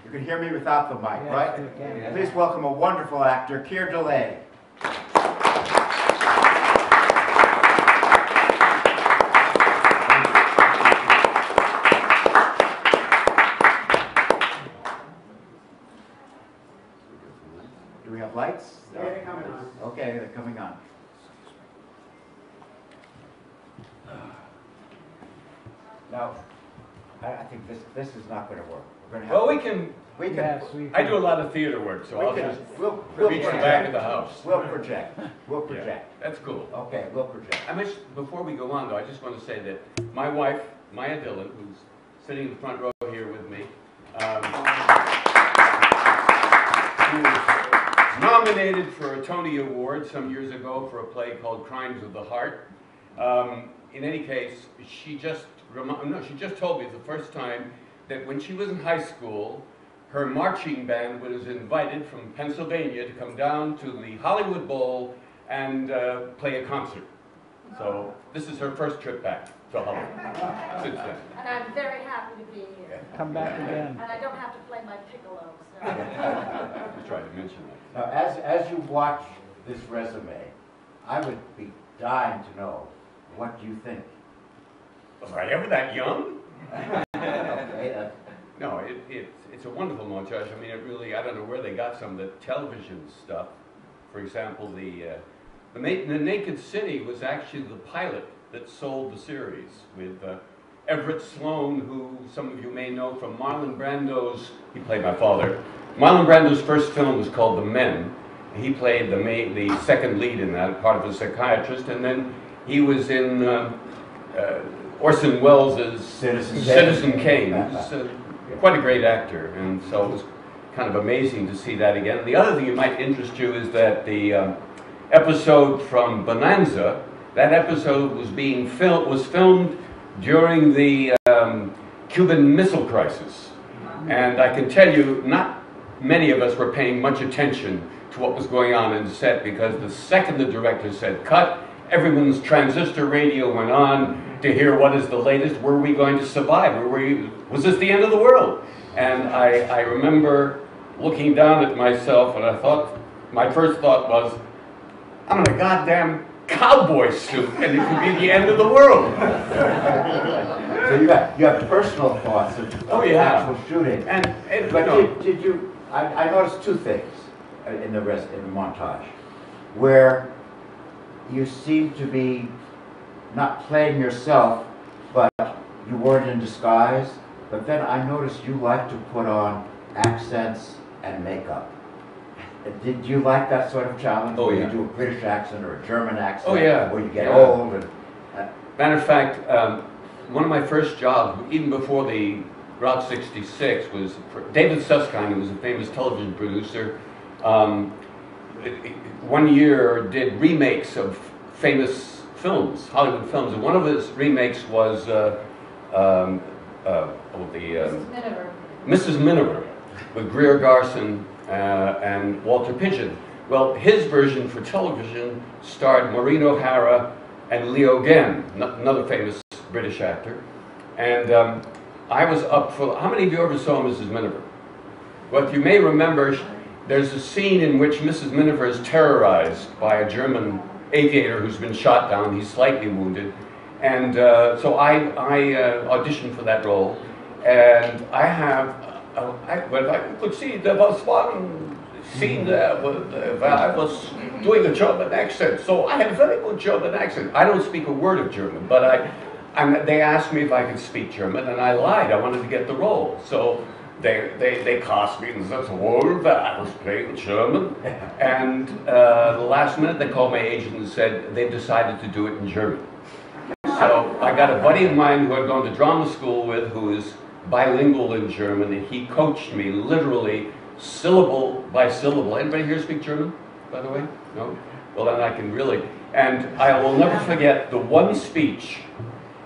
You can hear me without the mic, Yes, right? we can. Yeah. Please welcome a wonderful actor, Keir Dullea. Do we have lights? Yeah, they're coming on. Okay, they're coming on. Now, I think this is not going to work. We're going to have. Well, we can. Yes, I do a lot of theater work, so I'll just we'll reach the back of the house. We'll project. We'll project. Yeah, that's cool. Okay, we'll project. Before we go on, though, I just want to say that my wife, Maya Dillon, who's sitting in the front row here with me, who was nominated for a Tony Award some years ago for a play called Crimes of the Heart. In any case, she just told me the first time that when she was in high school, her marching band was invited from Pennsylvania to come down to the Hollywood Bowl and play a concert. So this is her first trip back to Hollywood since then. And I'm very happy to be here. Come back again. And I don't have to play my piccolo, so. I tried to mention that. Now, as you watch this resume, I would be dying to know what you think. Was I ever that young? Okay, No, it's a wonderful montage. I mean, it really, I don't know where they got some of the television stuff. For example, the Naked City was actually the pilot that sold the series with Everett Sloan, who some of you may know from Marlon Brando's, he played my father. Marlon Brando's first film was called The Men. He played the second lead in that, part of a psychiatrist, and then he was in Orson Welles' Citizen Kane. He's quite a great actor, and so it was kind of amazing to see that again. The other thing that might interest you is that the episode from Bonanza, that episode was filmed during the Cuban Missile Crisis. And I can tell you, not many of us were paying much attention to what was going on in the set, because the second the director said cut, everyone's transistor radio went on to hear what is the latest, were we going to survive, was this the end of the world? And I remember looking down at myself, and I thought, my first thought was, I'm in a goddamn cowboy suit, and it could be the end of the world. So you have personal thoughts of actual shooting. But did you? I noticed two things in the montage, where you seem to be not playing yourself, but you weren't in disguise. But then I noticed you like to put on accents and makeup. Did you like that sort of challenge? Oh, where yeah. you do a British accent or a German accent? Oh, yeah. Where you get old and... Matter of fact, one of my first jobs, even before the Route 66, was for David Susskind, who was a famous television producer. One year did remakes of famous films, Hollywood films, and one of his remakes was Mrs. Miniver, with Greer Garson and Walter Pidgeon. Well, his version for television starred Maureen O'Hara and Leo Genn, another famous British actor. And I was up for, how many of you ever saw Mrs. Miniver? Well, if you may remember, there's a scene in which Mrs. Miniver is terrorized by a German aviator who's been shot down. He's slightly wounded. And so I auditioned for that role. And I have, well, I could see there was one scene there where I was doing a German accent. So I had a very good German accent. I don't speak a word of German, but they asked me if I could speak German, and I lied. I wanted to get the role. So they cast me in this role that I was playing German. And the last minute they called my agent and said they've decided to do it in German. So I got a buddy of mine who I'd gone to drama school with, who is bilingual in German, and he coached me literally syllable by syllable. Anybody here speak German, by the way? No? Well, then I can really. And I will never forget the one speech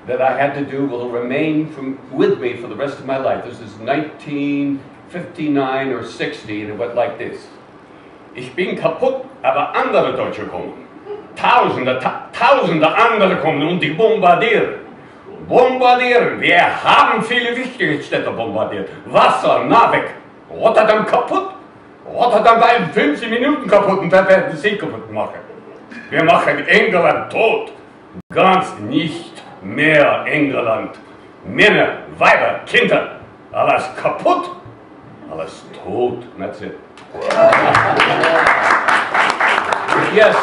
that I had to do will remain with me for the rest of my life. This is 1959 or 60, and it went like this. Ich bin kaputt, aber andere Deutsche kommen. Tausende andere kommen und die bombardieren. Bombardieren. Wir haben viele wichtige Städte bombardiert. Wasser, Navik. Wat hat dann kaputt? Wat hat dann bei 15 Minuten kaputt und wer wird sie kaputt machen? Wir machen England tot. Ganz nicht mehr England. Männer, Weiber, Kinder. Alles kaputt. Alles tot. That's it. Yes,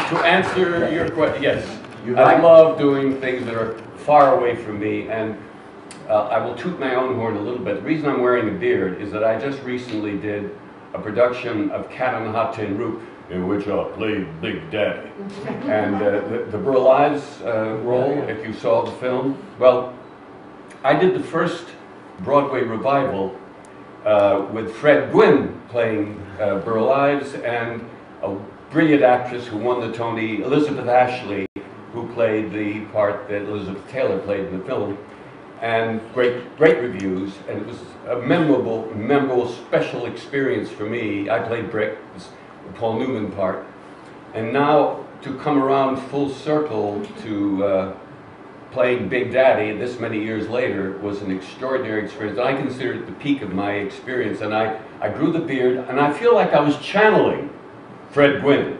to answer your question, yes. I love doing things that are far away from me, and I will toot my own horn a little bit. The reason I'm wearing a beard is that I just recently did a production of Cat on the Hot Tin Roof, in which I played Big Daddy. And the Burl Ives role, if you saw the film, well, I did the first Broadway revival with Fred Gwynne playing Burl Ives, and a brilliant actress who won the Tony, Elizabeth Ashley, who played the part that Elizabeth Taylor played in the film, and great reviews, and it was a memorable, special experience for me. I played Brick, the Paul Newman part, and now to come around full circle to playing Big Daddy this many years later was an extraordinary experience. I consider it the peak of my experience, and I grew the beard, and I feel like I was channeling Fred Gwynne.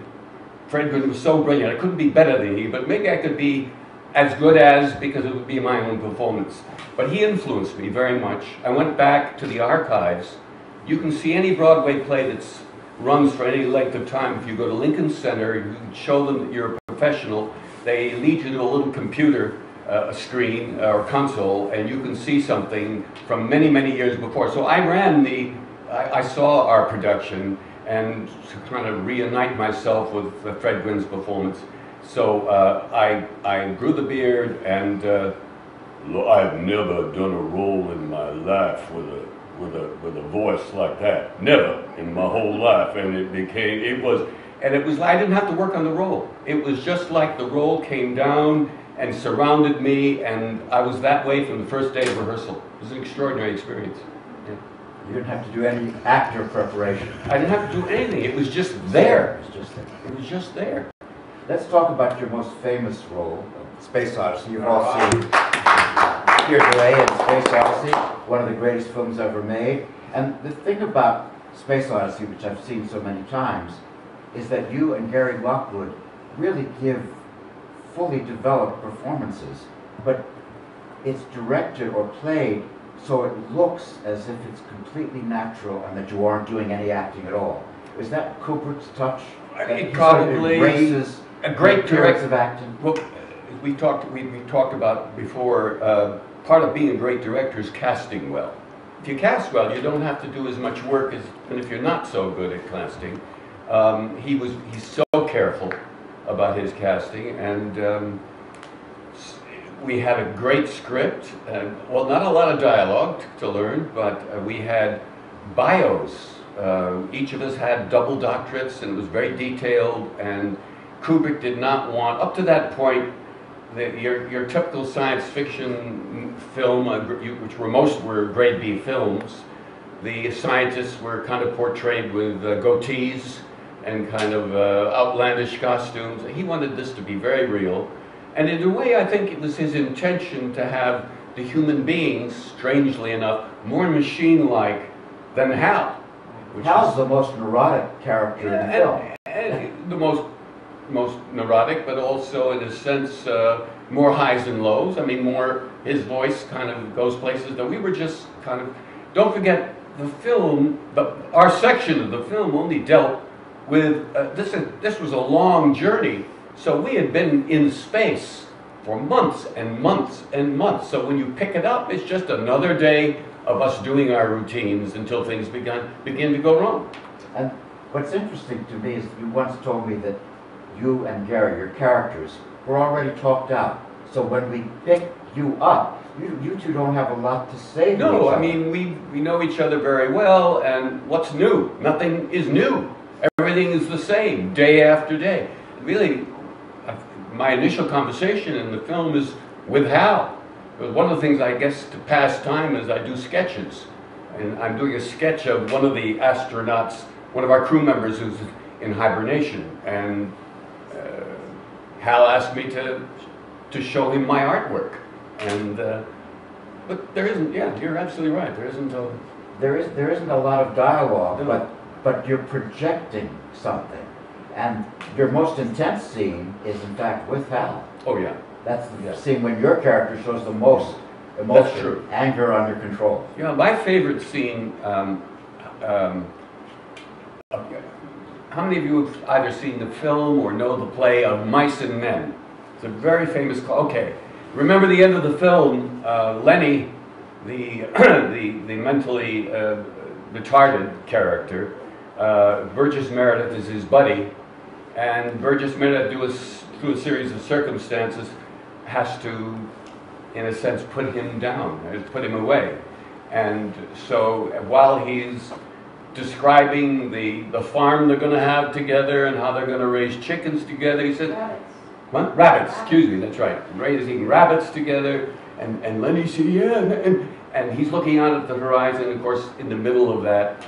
Fred Gwynne was so brilliant. I couldn't be better than he, but maybe I could be as good as, because it would be my own performance. But he influenced me very much. I went back to the archives. You can see any Broadway play that runs for any length of time. If you go to Lincoln Center, you can show them that you're a professional. They lead you to a little computer, a screen or console, and you can see something from many years before. So I saw our production, and to kind of reunite myself with Fred Gwynne's performance. So I grew the beard, and I've never done a role in my life with a voice like that. Never in my whole life, and I didn't have to work on the role. It was just like the role came down and surrounded me, and I was that way from the first day of rehearsal. It was an extraordinary experience. Yeah. You didn't have to do any actor preparation. I didn't have to do anything. It was just there. It was just there. It was just there. Let's talk about your most famous role, Space Odyssey. You've all seen Keir Dullea in Space Odyssey, one of the greatest films ever made. And the thing about Space Odyssey, which I've seen so many times, is that you and Gary Lockwood really give fully developed performances, but it's directed or played so it looks as if it's completely natural and that you aren't doing any acting at all. Is that Kubrick's touch? It probably raises a great director of acting. Well, we talked about before. Part of being a great director is casting well. If you cast well, you don't have to do as much work as, and if you're not so good at casting, he's so careful about his casting, and we had a great script. Well, not a lot of dialogue to learn, but we had bios. Each of us had double doctorates, and it was very detailed, and Kubrick did not want, up to that point, your typical science fiction film, which were grade B films, the scientists were kind of portrayed with goatees and kind of outlandish costumes. He wanted this to be very real, and in a way I think it was his intention to have the human beings, strangely enough, more machine-like than Hal. Hal's the most neurotic character in the film. And the most neurotic, but also in a sense more highs and lows. I mean, his voice kind of goes places that we were just kind of, don't forget the film, our section of the film only dealt with, this was a long journey, so we had been in space for months and months and months. So when you pick it up, it's just another day of us doing our routines until things begin to go wrong. And what's interesting to me is you once told me that you and Gary, your characters, were already talked out. So when we pick you up, you two don't have a lot to say to each other. No, I mean, we know each other very well, and what's new? Nothing is new. Everything is the same, day after day. Really, my initial conversation in the film is with Hal. One of the things, I guess, to pass time is I do sketches. And I'm doing a sketch of one of the astronauts, one of our crew members who's in hibernation. And Hal asked me to show him my artwork. And, but there isn't, yeah, you're absolutely right. There isn't there isn't a lot of dialogue, but you're projecting something. And your most intense scene is in fact with Hal. Oh yeah. That's the scene when your character shows the most emotion, anger under control. Yeah, my favorite scene, how many of you have either seen the film or know the play of Mice and Men? It's a very famous, okay. Remember the end of the film, Lenny, the mentally retarded character, Burgess Meredith is his buddy, and Burgess Meredith, through a series of circumstances, has to, in a sense, put him down, put him away. And so while he's describing the farm they're going to have together and how they're going to raise chickens together, he says, Rabbits. what? Rabbits, excuse me, that's right. Raising rabbits together, and Lenny said, yeah, and he's looking out at the horizon. Of course, in the middle of that,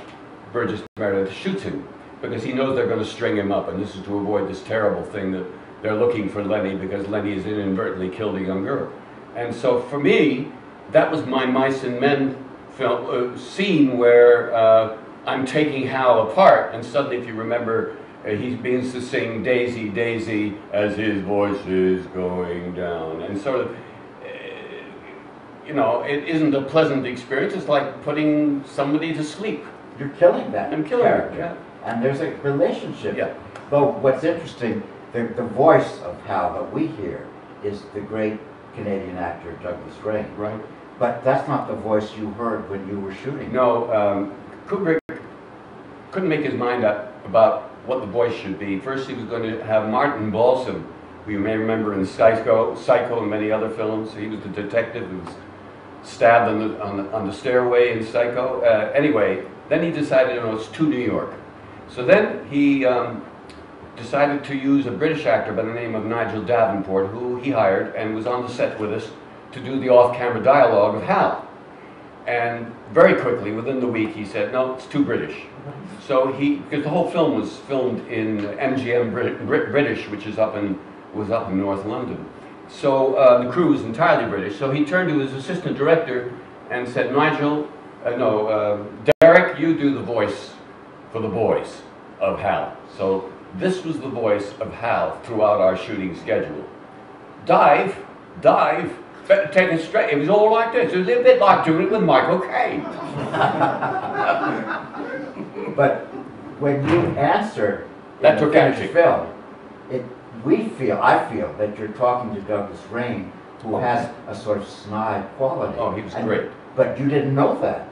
Burgess Meredith shoots him because he knows they're going to string him up, and this is to avoid this terrible thing that they're looking for Lenny because Lenny has inadvertently killed a young girl. And so for me, that was my Mice and Men film, scene where I'm taking Hal apart, and suddenly, if you remember, he begins to sing Daisy, Daisy as his voice is going down. And sort of, you know, it isn't a pleasant experience. It's like putting somebody to sleep. You're killing that I'm killing character. her, yeah. And there's a relationship. Yeah. Though what's interesting, the voice of Hal that we hear is the great Canadian actor Douglas Rain. Right. But that's not the voice you heard when you were shooting. No, Kubrick couldn't make his mind up about what the voice should be. First, he was going to have Martin Balsam, who you may remember in Psycho and many other films. He was the detective who was stabbed on the stairway in Psycho. Anyway, then he decided, no, it's too New York. So then he decided to use a British actor by the name of Nigel Davenport, who he hired and was on the set with us to do the off-camera dialogue of Hal. And very quickly, within the week, he said, no, it's too British. So because the whole film was filmed in MGM British, which is was up in North London. So the crew was entirely British. So he turned to his assistant director and said, Nigel, Derek, you do the voice for the boys of Hal. So this was the voice of Hal throughout our shooting schedule. Dive, take it straight. It was all like this. It was a bit like doing it with Michael Caine. But when you answer That in took the finished acting. film, I feel that you're talking to Douglas Rain, who has a sort of snide quality. Oh, he was great. But you didn't know that.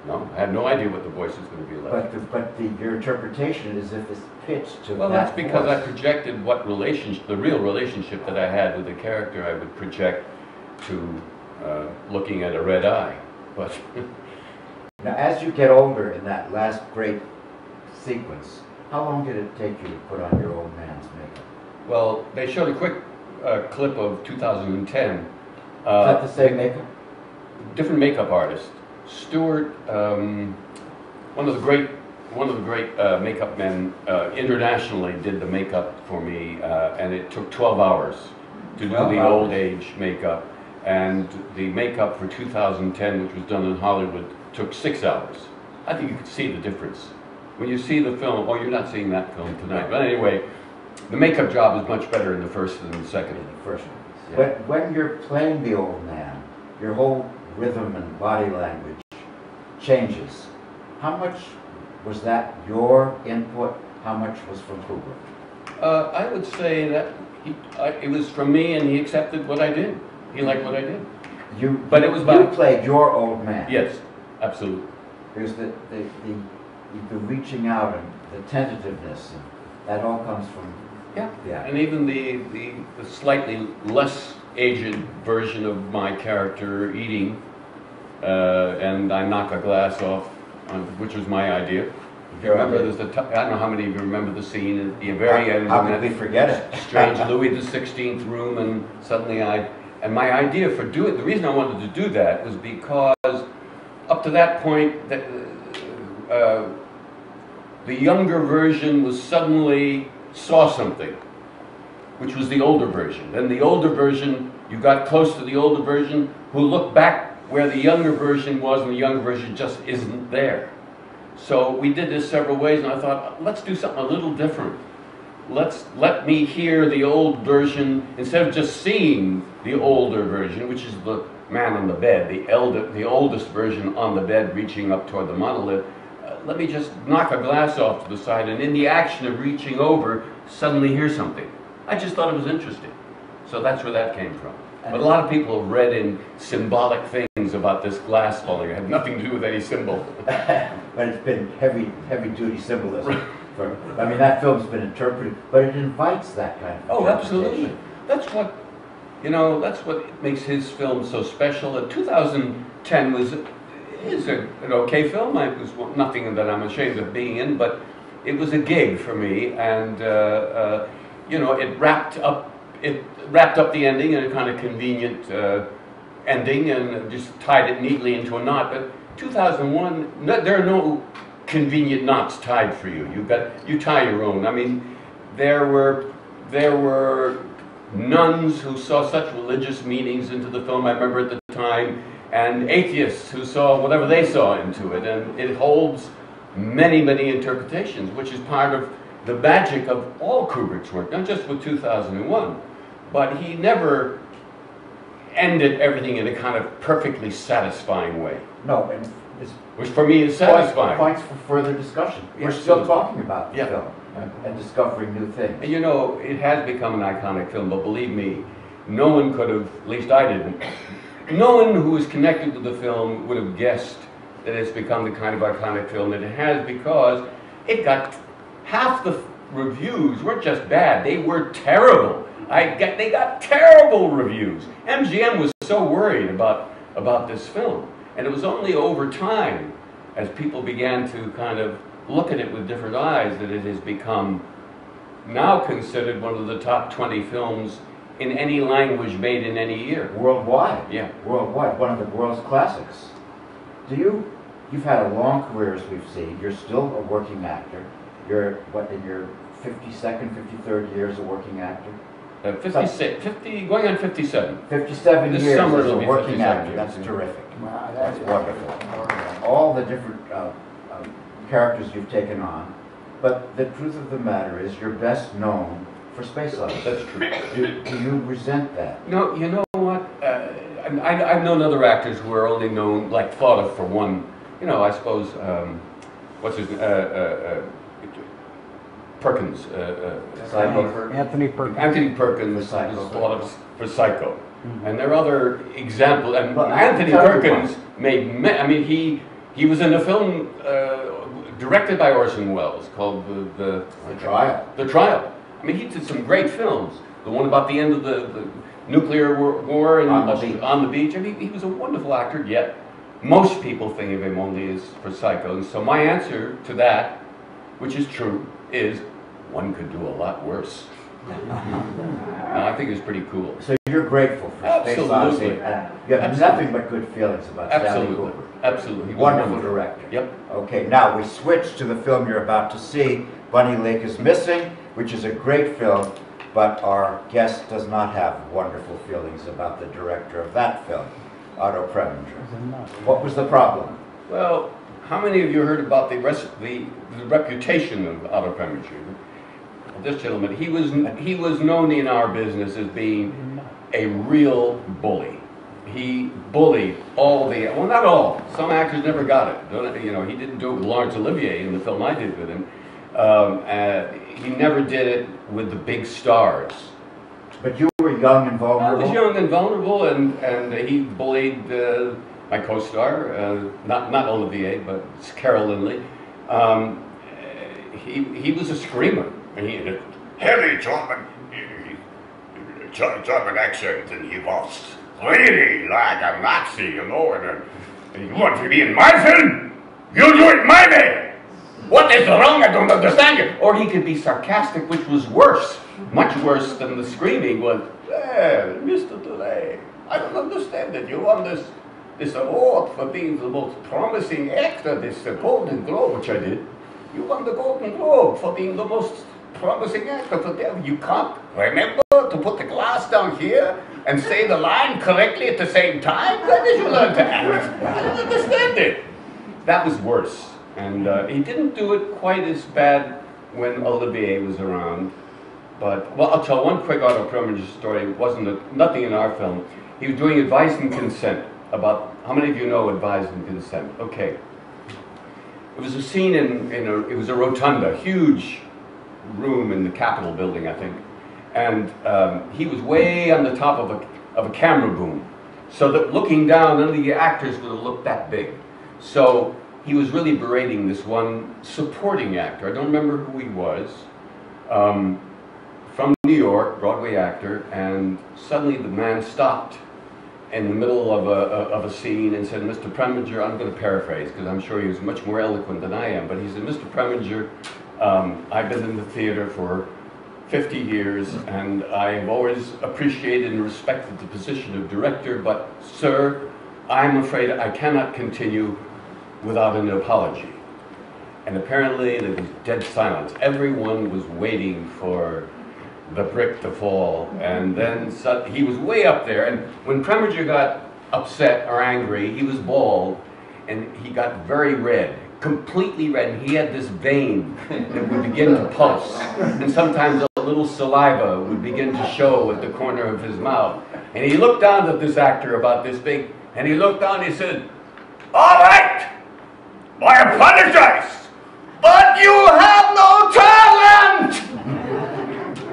No, I had no idea what the voice was going to be like. Your interpretation is if it's pitched to Well, that that's because I voice. projected what relationship, the real relationship that I had with the character, I would project to looking at a red eye. But Now, as you get older in that last great sequence, how long did it take you to put on your old man's makeup? well, they showed a quick clip of 2010. Is that the same makeup? Different makeup artist. Stewart, one of the great makeup men internationally, did the makeup for me, and it took 12 hours to do 12 the hours. old age makeup. And the makeup for 2010, which was done in Hollywood, took 6 hours. I think you could see the difference. When you see the film, oh, you're not seeing that film tonight. But anyway, the makeup job is much better in the first than the second. First. Yeah. But when you're playing the old man, your whole rhythm and body language changes. How much was that your input? How much was from Kubrick? I would say that it was from me, and he accepted what I did. He liked what I did. But it was you played your old man. Yes, absolutely. There's the reaching out and the tentativeness, and that all comes from Yeah. And even the slightly less aged version of my character eating, and I knock a glass off, which was my idea. If you remember, I don't know how many of you remember the scene at the very end. How could we forget it? Strange Louis XVI room, and suddenly and my idea for the reason I wanted to do that was because up to that point, the younger version suddenly saw something, which was the older version. Then the older version, you got close to the older version, who looked back where the younger version was and the younger version just isn't there. So we did this several ways, and I thought, let's do something a little different. Let me hear the old version instead of just seeing the older version, which is the man on the bed, the oldest version on the bed reaching up toward the monolith. Let me just knock a glass off to the side, and in the action of reaching over, suddenly hear something. I just thought it was interesting. So that's where that came from. But a lot of people have read in symbolic things about this glass falling. It had nothing to do with any symbol. But it's been heavy-duty symbolism. I mean, that film's been interpreted, but it invites that kind of absolutely. That's what, that's what makes his film so special. 2010 is an okay film. It was nothing that I'm ashamed of being in, but it was a gig for me, and it wrapped up the ending in a kind of convenient ending, and just tied it neatly into a knot. But 2001, there are no convenient knots tied for you. You tie your own. I mean, there were nuns who saw such religious meanings into the film, I remember at the time, and atheists who saw whatever they saw into it, and it holds many, many interpretations, which is part of the magic of all Kubrick's work, not just with 2001, but he never ended everything in a kind of perfectly satisfying way. No, and which for me is satisfying. Points for further discussion. We're still talking about the film and discovering new things. And it has become an iconic film, but believe me, no one could have, at least I didn't, no one who was connected to the film would have guessed that it's become the kind of iconic film that it has, because it got, half the reviews weren't just bad, they were terrible. They got terrible reviews. MGM was so worried about this film. And it was only over time, as people began to kind of look at it with different eyes, that it has become now considered one of the top 20 films in any language made in any year. Worldwide. Yeah. Worldwide. One of the world's classics. You've had a long career, as we've seen. You're still a working actor. You're, in your 52nd, 53rd year as a working actor? 50, going on 57. 57 this years summer as a it'll be working 57 actor. years. That's terrific. Wow, that's wonderful. All the different characters you've taken on. But the truth of the matter is, you're best known for Space Odyssey. That's true. Do you resent that? No, you know what? I've known other actors who are only known, like thought of for one, I suppose, what's his name? Perkins. Anthony Perkins. Anthony Perkins is thought of for Psycho. Mm-hmm. And there are other examples. And Anthony Perkins made, he was in a film directed by Orson Welles called The Trial. The Trial. He did some great films. The one about the end of the nuclear war on the beach. He was a wonderful actor, yet most people think of him only as for Psycho. And so my answer to that, which is true, is one could do a lot worse. I think it's pretty cool. So you're grateful for Space Odyssey. You have nothing but good feelings about Stanley Kubrick. Absolutely. Wonderful director. Yep. Okay, now we switch to the film you're about to see, Bunny Lake is Missing, which is a great film, but our guest does not have wonderful feelings about the director of that film, Otto Preminger. What was the problem? Well, how many of you heard about the reputation of Otto Preminger? This gentleman, he was known in our business as being a real bully. He bullied well, not all. Some actors never got it. He didn't do it with Laurence Olivier in the film I did with him. He never did it with the big stars. But you were young and vulnerable? I was young and vulnerable, and he bullied my co-star, not Olivier, but Carol Lindley. He was a screamer. And he had a heavy German accent, and he was really like a Nazi, and you want to be in my film? You do it my way! What is wrong? I don't understand you. Or he could be sarcastic, which was worse, much worse than the screaming was, Mr. Dullea, I don't understand it. You won this award for being the most promising actor, this Golden Globe, which I did. You won the Golden Globe for being the most promising actor for them. You can't remember to put the glass down here and say the line correctly at the same time? Where did you learn to act? I don't understand it. That was worse. And he didn't do it quite as bad when Olivier was around. But, well, I'll tell one quick Otto Preminger story. It wasn't nothing in our film. He was doing Advice and Consent. About, how many of you know Advice and Consent? Okay. It was a scene it was a rotunda, huge room in the Capitol building, I think. And he was way on the top of a camera boom. So that looking down, none of the actors would have looked that big. So he was really berating this one supporting actor. I don't remember who he was. From New York, Broadway actor, and suddenly the man stopped in the middle of a scene and said, "Mr. Preminger," I'm going to paraphrase because I'm sure he was much more eloquent than I am, but he said, "Mr. Preminger, I've been in the theater for 50 years and I've always appreciated and respected the position of director, but sir, I'm afraid I cannot continue without an apology." And apparently there was dead silence. Everyone was waiting for the brick to fall, and then he was way up there, and when Preminger got upset or angry, he was bald, and he got very red, completely red, and he had this vein that would begin to pulse, and sometimes a little saliva would begin to show at the corner of his mouth. And he looked down at this actor about this big, and he looked down and he said, "All right, I apologize, but you have no talent!"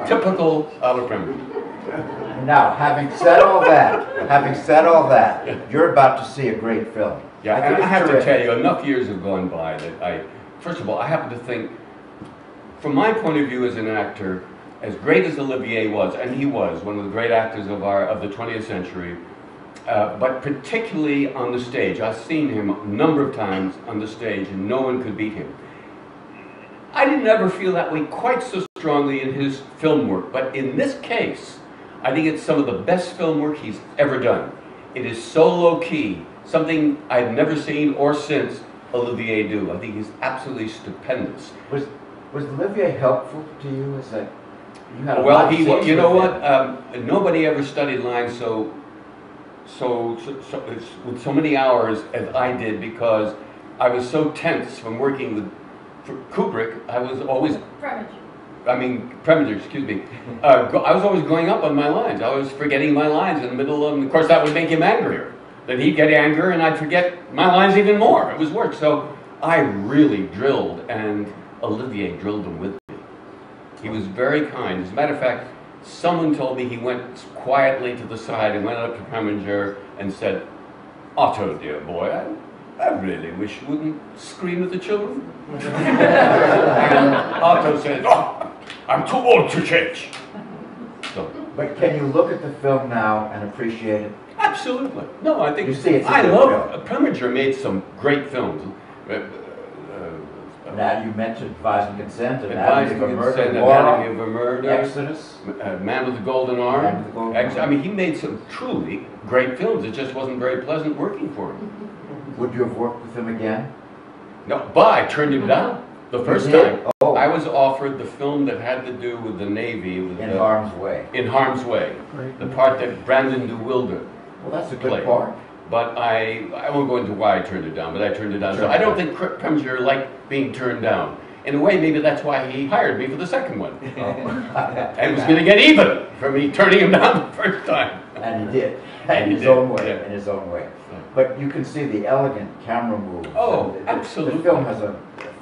Typical Otto Preminger. Now, having said all that, you're about to see a great film. Yeah, and I have to tell you, enough years have gone by that first of all, I happen to think, from my point of view as an actor, as great as Olivier was, and he was one of the great actors of the 20th century, but particularly on the stage. I've seen him a number of times on the stage, and no one could beat him. I didn't ever feel that way quite so strongly in his film work, but in this case, I think it's some of the best film work he's ever done. It is so low-key, something I've never seen or since Olivier do. I think he's absolutely stupendous. Was Olivier helpful to you? Is that you had a well, lot of scenes you know with what? him. Nobody ever studied lines with so many hours as I did, because I was so tense from working with Kubrick. I was always Preminger, excuse me. I was always going up on my lines. I was forgetting my lines in the middle of them. Of course, that would make him angrier. Then he'd get angry and I'd forget my lines even more. It was work. So I really drilled, and Olivier drilled them with me. He was very kind. As a matter of fact, someone told me he went quietly to the side and went up to Preminger and said, "Otto, dear boy, I really wish you wouldn't scream at the children." And Otto said, "Oh, I'm too old to change." So, but can you look at the film now and appreciate it? absolutely. No, I think You see, it's a I good love Preminger made some great films. Now you mentioned Advice and Consent, Advice Anatomy and of a Consent, Murder, Laura, Anatomy of a Murder, Exodus. Man with the Golden Arm. Man with the Golden Arm. I mean, he made some truly great films. It just wasn't very pleasant working for him. Would you have worked with him again? No, but I turned him down the first You did? time. Oh. I was offered the film that had to do with the Navy. With In Harm's Way. In Harm's Way. The part that Brandon DeWilde Well, that's a good played. part. But I won't go into why I turned it down, but I turned it down. So Sure. I don't think Preminger liked being turned down. In a way, maybe that's why he hired me for the second one. And was going to get even for me turning him down the first time. And he did. And In he his did, own way. yeah. In his own way. But you can see the elegant camera moves. Oh, and absolutely. The film has a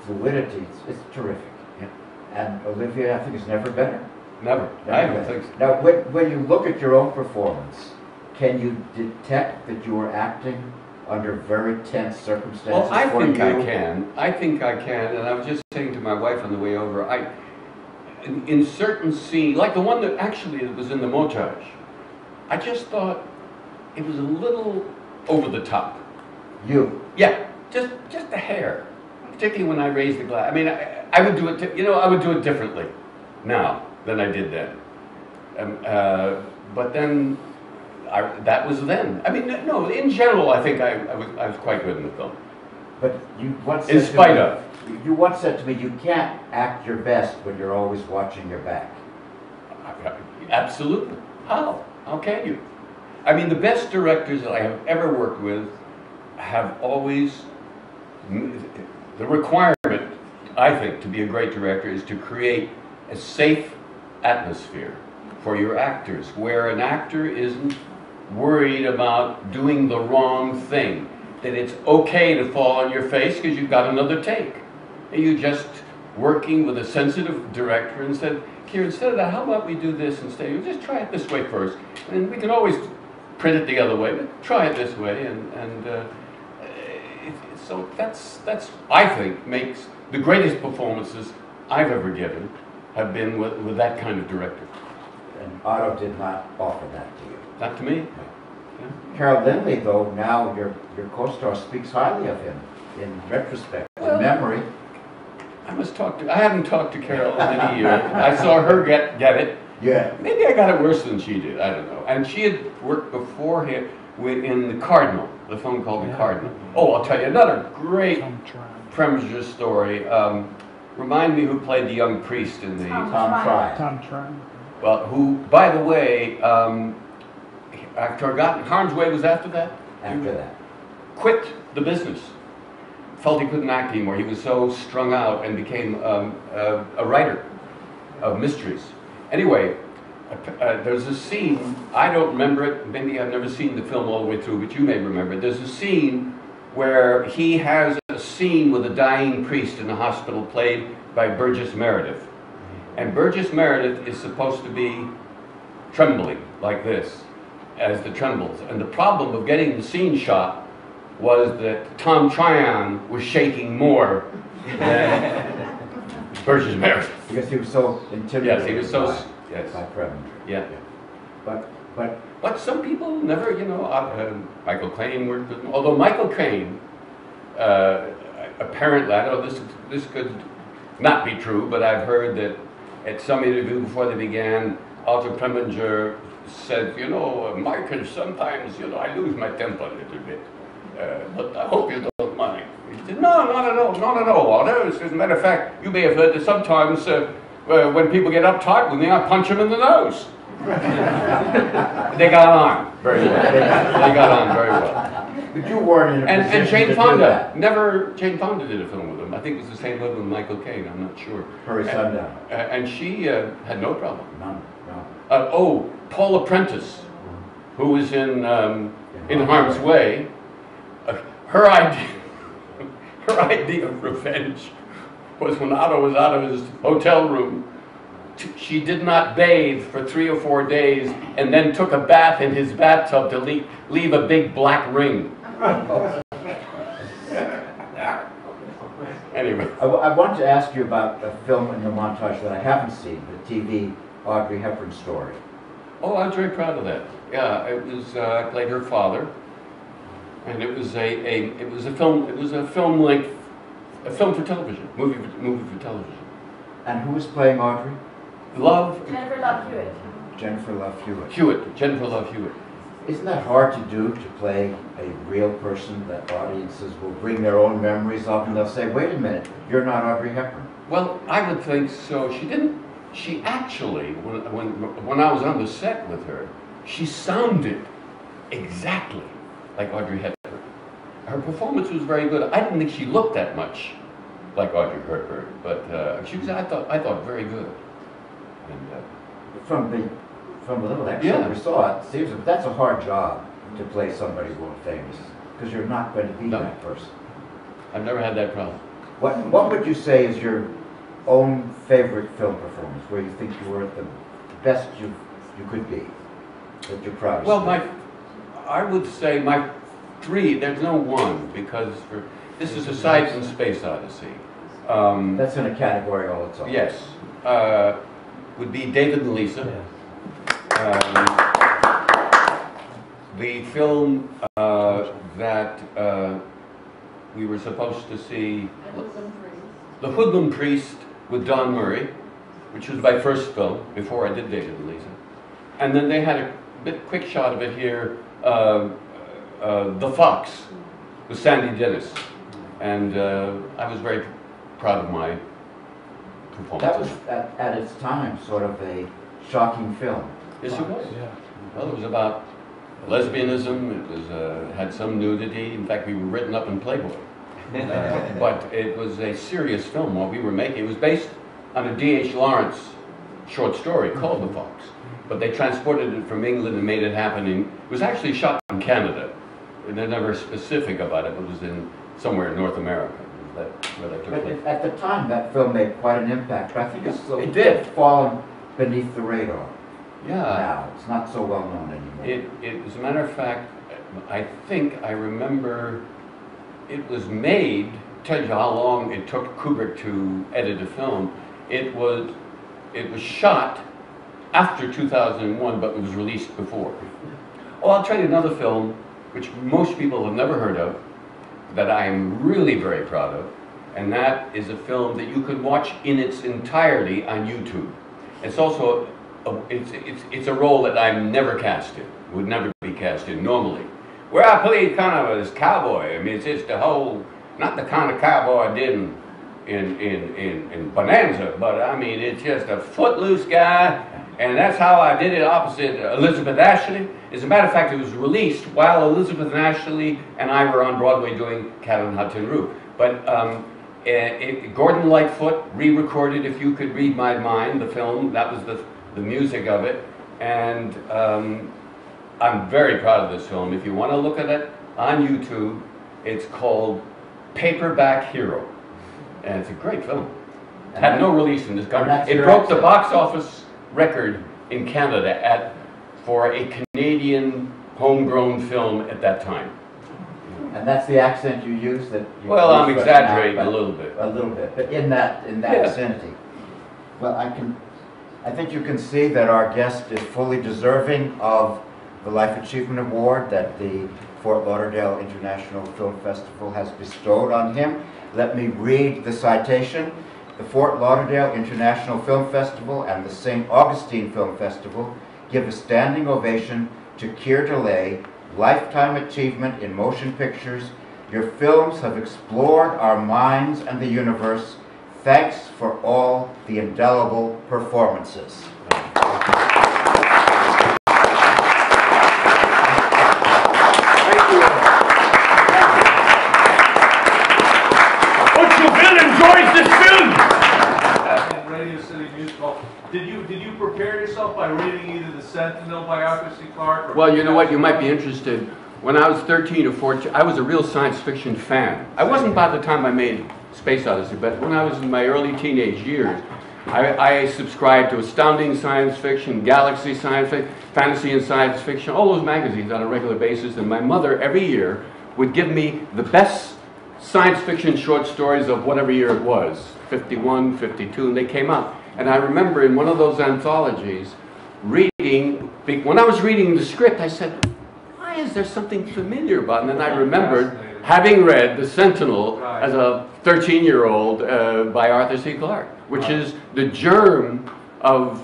fluidity. It's terrific. Yeah. And Olivier, I think, is never better. Never. I don't think so. Now, when you look at your own performance, can you detect that you are acting under very tense circumstances? Well, I for think you? I can. I think I can. And I was just saying to my wife on the way over, in certain scenes, like the one that actually was in the montage, I just thought it was a little over the top. You. Yeah, just a hair. Particularly when I raised the glass. I mean, I would do it. I would do it differently now than I did then. But then, that was then. I mean, no. In general, I think I was quite good in the film. But you once In said spite to of. me, you once said to me, you can't act your best when you're always watching your back. Absolutely. How? How can you? I mean, the best directors that I have ever worked with have always, the requirement, I think, to be a great director is to create a safe atmosphere for your actors, where an actor isn't worried about doing the wrong thing, that it's okay to fall on your face because you've got another take. And you're just working with a sensitive director and said, Keir, instead of that, how about we do this instead? You just try it this way first. And we can always print it the other way, but try it this way. So that's I think, makes the greatest performances I've ever given have been with that kind of director. And Otto did not offer that to you. Not to me. Yeah. Carol Lindley, though, now your co-star speaks highly of him in retrospect, in memory. I haven't talked to Carol in many years. I saw her get it. Yeah. Maybe I got it worse than she did, I don't know. And she had worked beforehand in The Cardinal, the film called The Cardinal. Oh, I'll tell you another great Preminger story. Remind me who played the young priest in the... Tom Try. Tom Try. Well, who, by the way, I've forgotten, Harm's Way was after that? After that. Quit the business. Felt he couldn't act anymore. He was so strung out and became a writer of mysteries. Anyway, there's a scene, I don't remember it, maybe I've never seen the film all the way through, but you may remember it. There's a scene where he has a scene with a dying priest in the hospital played by Burgess Meredith. And Burgess Meredith is supposed to be trembling like this, as the trembles. And the problem of getting the scene shot was that Tom Tryon was shaking more than Burgess Meredith. Because he was so intimidated. Yes, he was so... Yes. By Preminger. Yeah. But some people never, you know, Michael Caine worked with him. Although Michael Caine, apparently, I know this could not be true, but I've heard that at some interview before they began, Arthur Preminger said, you know, Michael, sometimes, you know, I lose my temper a little bit, but I hope you don't mind. He said, no, not at all, Walter. As a matter of fact, you may have heard that sometimes when people get uptight with me, I punch them in the nose. They got on very well. They got on very well. But you weren't in a position And Jane to Fonda, do that. Jane Fonda did a film with him. I think it was the same one with Michael Caine, I'm not sure. Hurry Sundown. And she had no problem. None, no. Paula Prentice, who was in Harm's Way, her idea of revenge was when Otto was out of his hotel room, she did not bathe for 3 or 4 days and then took a bath in his bathtub to leave a big black ring. Anyway. I wanted to ask you about a film in the montage that I haven't seen, the TV Audrey Hepburn story. Oh, I was very proud of that. Yeah, it was. I played her father, and it was a film for television, movie for television. And who was playing Audrey? Jennifer Love Hewitt. Jennifer Love Hewitt. Jennifer Love Hewitt. Isn't that hard to do, to play a real person that audiences will bring their own memories of, and they'll say, wait a minute, you're not Audrey Hepburn? Well, I would think so. She actually, when I was on the set with her, she sounded exactly like Audrey Hepburn. Her performance was very good. I didn't think she looked that much like Audrey Hepburn, but she was, I thought, very good. And, from the little extra we saw, it seems that that's a hard job to play somebody world famous, because you're not going to be that person. I've never had that problem. What would you say is your own favorite film performance, where you think you were at the best you could be, that you're proud of? Well, I would say my 3. There's no one, because this is aside from Space Odyssey. That's in a category all its own. Yes, would be David and Lisa. Yeah. The film that we were supposed to see, The Hoodlum Priest with Don Murray, which was my first film before I did David and Lisa. And then they had a quick shot of it here, The Fox with Sandy Dennis. And I was very proud of my performance. That was, at its time, sort of a shocking film. Yes, it was. Yeah. Well, it was about lesbianism. It was had some nudity. In fact, we were written up in Playboy. But it was a serious film. What we were making, it was based on a D.H. Lawrence short story called The Fox. But they transported it from England and made it happen. It was actually shot in Canada. And they're never specific about it, but it was in somewhere in North America. Where that took place. But at the time, that film made quite an impact. I think It did. fallen beneath the radar. Yeah. Now, it's not so well known anymore. As a matter of fact, I think I remember it was made, tell you how long it took Kubrick to edit a film. It was shot after 2001, but it was released before. Oh, I'll tell you another film, which most people have never heard of, that I am really very proud of, and that is a film that you can watch in its entirety on YouTube. It's also, it's a role that I'm never cast in, would never be cast in normally. Where I played kind of this cowboy. I mean, it's just the whole, not the kind of cowboy I did in Bonanza, but I mean, it's just a footloose guy, and that's how I did it opposite Elizabeth Ashley. As a matter of fact, it was released while Elizabeth Ashley and I were on Broadway doing Cat on Hot Tin Roof. But Gordon Lightfoot re-recorded If You Could Read My Mind, the film. That was the music of it, and I'm very proud of this film. If you want to look at it on YouTube, it's called Paperback Hero. And it's a great film. It had no release in this country. It broke the box office record in Canada for a Canadian homegrown film at that time. And that's the accent you use? Well, I'm exaggerating a little bit. A little bit, but in that vicinity. Well, I think you can see that our guest is fully deserving of the Life Achievement Award that the Fort Lauderdale International Film Festival has bestowed on him. Let me read the citation. The Fort Lauderdale International Film Festival and the St. Augustine Film Festival give a standing ovation to Keir Dullea, Lifetime Achievement in Motion Pictures. Your films have explored our minds and the universe. Thanks for all the indelible performances. Did you prepare yourself by reading either the Sentinel by Arthur C. Clarke? Or well, you know what? You might be interested. When I was 13 or 14, I was a real science fiction fan. I wasn't by the time I made Space Odyssey, but when I was in my early teenage years, I subscribed to Astounding Science Fiction, Galaxy Science Fiction, Fantasy and Science Fiction, all those magazines on a regular basis. And my mother, every year, would give me the best science fiction short stories of whatever year it was, 51, 52, and they came out. And I remember in one of those anthologies reading, when I was reading the script, I said, why is there something familiar about it? And then I remembered having read The Sentinel as a 13-year-old by Arthur C. Clarke, which is the germ of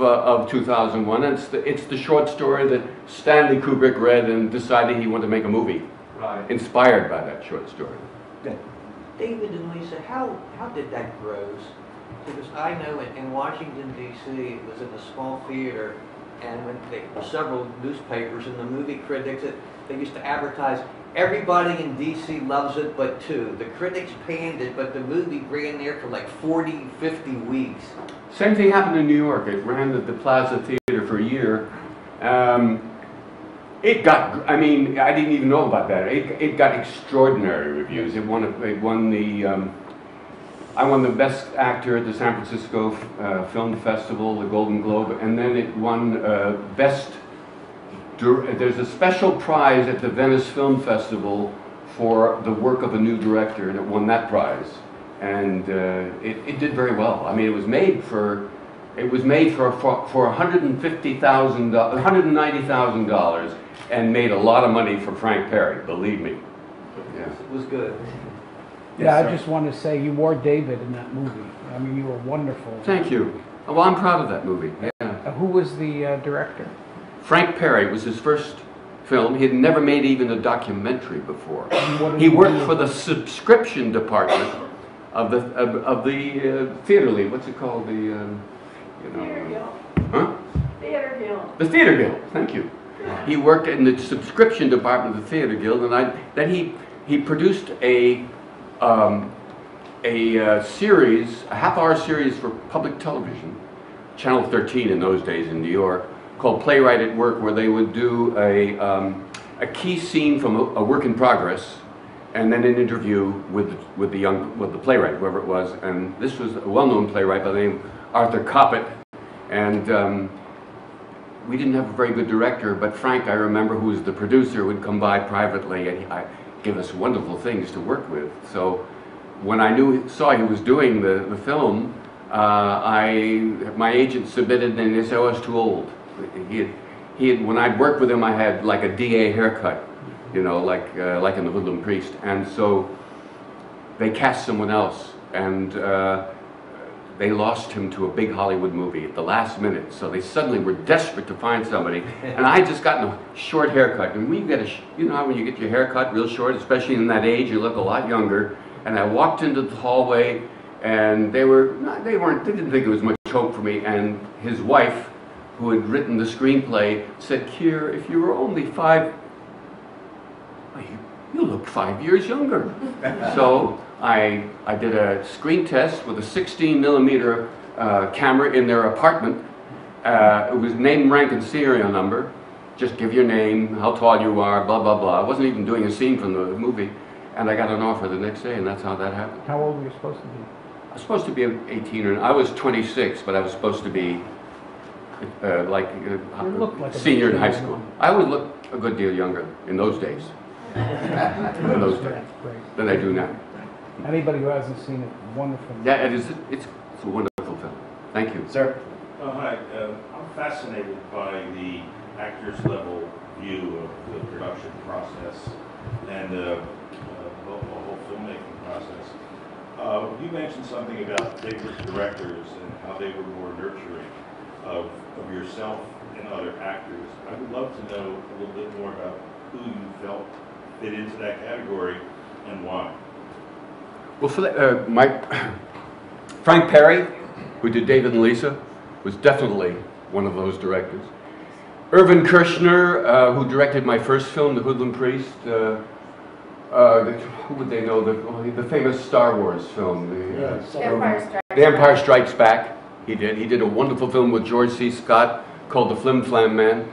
2001. It's the short story that Stanley Kubrick read and decided he wanted to make a movie, inspired by that short story. David and Lisa, how did that grow? Because I know in Washington, D.C., it was in a small theater, and when several newspapers and the movie critics, they used to advertise, everybody in D.C. loves it but two. The critics panned it, but the movie ran there for like 40, 50 weeks. Same thing happened in New York. It ran at the Plaza Theater for a year. It got, I mean, I didn't even know about that. It got extraordinary reviews. I won the Best Actor at the San Francisco Film Festival, the Golden Globe, and then it won there's a special prize at the Venice Film Festival for the work of a new director, and it won that prize. And it did very well. I mean, it was made for $190,000 and made a lot of money for Frank Perry, believe me. Yeah. It was good. Yeah, I just want to say you wore David in that movie. I mean, you were wonderful. Thank you. Well, I'm proud of that movie. Yeah. Who was the director? Frank Perry. It was his first film. He had never made even a documentary before. He worked for the subscription department of the theater league. What's it called? Theater Guild. Huh? Theater Guild. The Theater Guild. Thank you. He worked in the subscription department of the Theater Guild, and then he produced a series, a half-hour series for public television, Channel 13 in those days in New York, called Playwright at Work, where they would do a key scene from a work in progress, and then an interview with the playwright, whoever it was. And this was a well-known playwright by the name of Arthur Coppett, and we didn't have a very good director, but Frank, I remember, who was the producer, would come by privately and give us wonderful things to work with. So when I saw he was doing the film, my agent submitted, and they said I was too old. When I'd worked with him, I had like a DA haircut, you know, like in The Hoodlum Priest, and so they cast someone else, and they lost him to a big Hollywood movie at the last minute. So they suddenly were desperate to find somebody, and I had just gotten a short haircut. And when you get you know how when you get your haircut real short, especially in that age, you look a lot younger. And I walked into the hallway, and they didn't think it was much hope for me. And his wife, who had written the screenplay, said, "Keir, if you were only 5, you look 5 years younger." So I did a screen test with a 16mm camera in their apartment. It was name, rank, and serial number. Just give your name, how tall you are, blah, blah, blah. I wasn't even doing a scene from the movie. And I got an offer the next day, and that's how that happened. How old were you supposed to be? I was supposed to be 18, I was 26, but I was supposed to be like a senior in high school. I would look a good deal younger in those days. In those days, than I do now. Anybody who hasn't seen it, wonderful. Yeah, it's a wonderful film. Thank you. Sir? Hi, I'm fascinated by the actors level view of the production process and the whole filmmaking process. You mentioned something about favorite directors and how they were more nurturing of yourself and other actors. I would love to know a little bit more about who you felt fit into that category and why. Well, for that, Frank Perry, who did David and Lisa, was definitely one of those directors. Irvin Kershner, who directed my first film, The Hoodlum Priest. Who would they know? The famous Star Wars film, The Empire Strikes Back. He did a wonderful film with George C. Scott called The Flim Flam Man.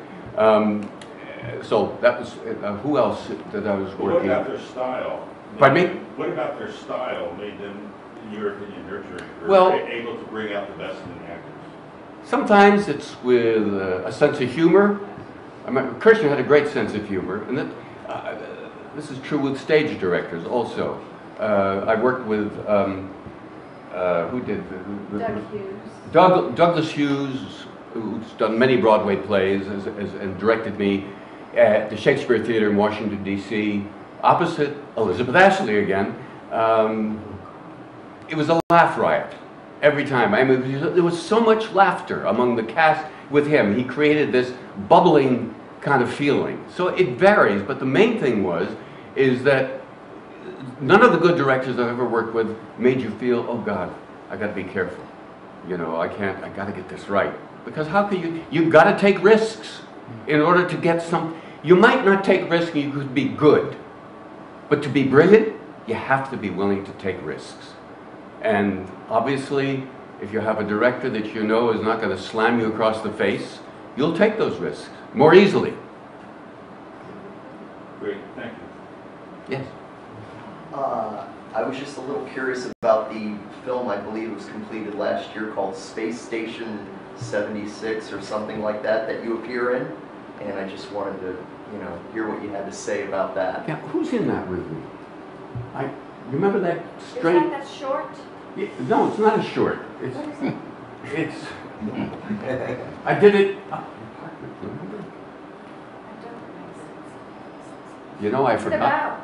So that was who else that I was working. What about their style? Pardon me? What about their style made them, in your opinion, nurturing, or well, able to bring out the best in the actors? Sometimes it's with a sense of humor. I mean, Kirshner had a great sense of humor, and this is true with stage directors also. I worked with who did Doug Hughes. Douglas Hughes, who's done many Broadway plays and directed me at the Shakespeare Theater in Washington, D.C., opposite Elizabeth Ashley again. It was a laugh riot every time. I mean, there was so much laughter among the cast with him. He created this bubbling kind of feeling. So it varies, but the main thing is that none of the good directors I've ever worked with made you feel, oh God, I got to be careful. You know, I got to get this right. Because how can you've got to take risks in order to get some. You might not take risks and you could be good, but to be brilliant, you have to be willing to take risks. And obviously, if you have a director that you know is not going to slam you across the face, you'll take those risks more easily. Great, thank you. Yes. I was just a little curious about the film, I believe it was completed last year, called Space Station 76 or something like that you appear in. And I just wanted to, hear what you had to say about that. Yeah, who's in that with me? I remember that Is straight. that short? Yeah, no, it's not a short. What is it? It's. I did it. I don't know. I What's it forgot. about?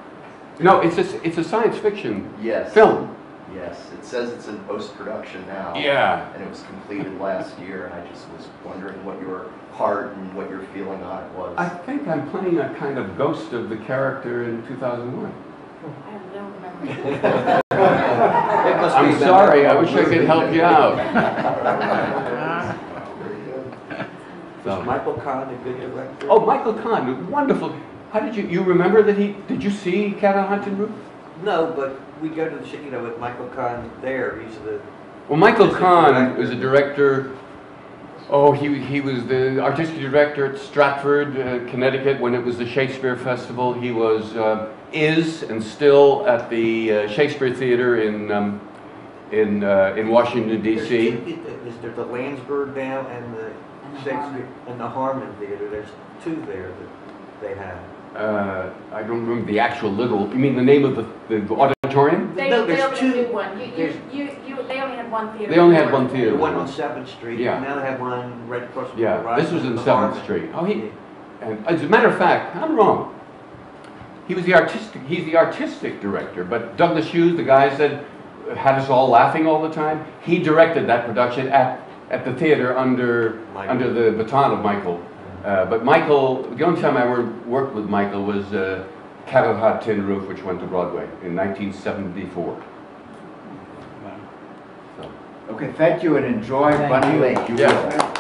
No, it's a science fiction Yes. film. Yes, it says it's in post-production now. Yeah. And it was completed last year, and I just was wondering what your heart and what your feeling on it was. I think I'm playing a kind of ghost of the character in 2001. I have no memory. I'm sorry, I wish I could help you out. So. Was Michael Kahn a good director? Oh, Michael Kahn, wonderful. How did you remember that did you see Cat on Hudson Roof? No, but we go to the, with Michael Kahn there, he's the... Well, Michael He's a Kahn director. was a director. Oh, he was the artistic director at Stratford, Connecticut, when it was the Shakespeare Festival. He was, is, and still at the Shakespeare Theater in Washington D.C. There's the Landsberg now and the Shakespeare and the Harmon Theater. There's two there that they have. I don't remember the actual literal. You mean the name of the auditorium? They No, opened there's a two. new one. They only had one theater. They only had before. one theater. The one on 7th Street. Yeah. And now they have one right across from the Yeah, garage. this was in the 7th Harmon. Street. Oh, and as a matter of fact, I'm wrong. He's the artistic director, but Douglas Hughes, the guy said, had us all laughing all the time. He directed that production at the theater under the baton of Michael. But Michael, the only time I worked with Michael was Cat on Hot Tin Roof, which went to Broadway in 1974. Okay, thank you and enjoy Thank Bunny you. Lake. You Yeah. will.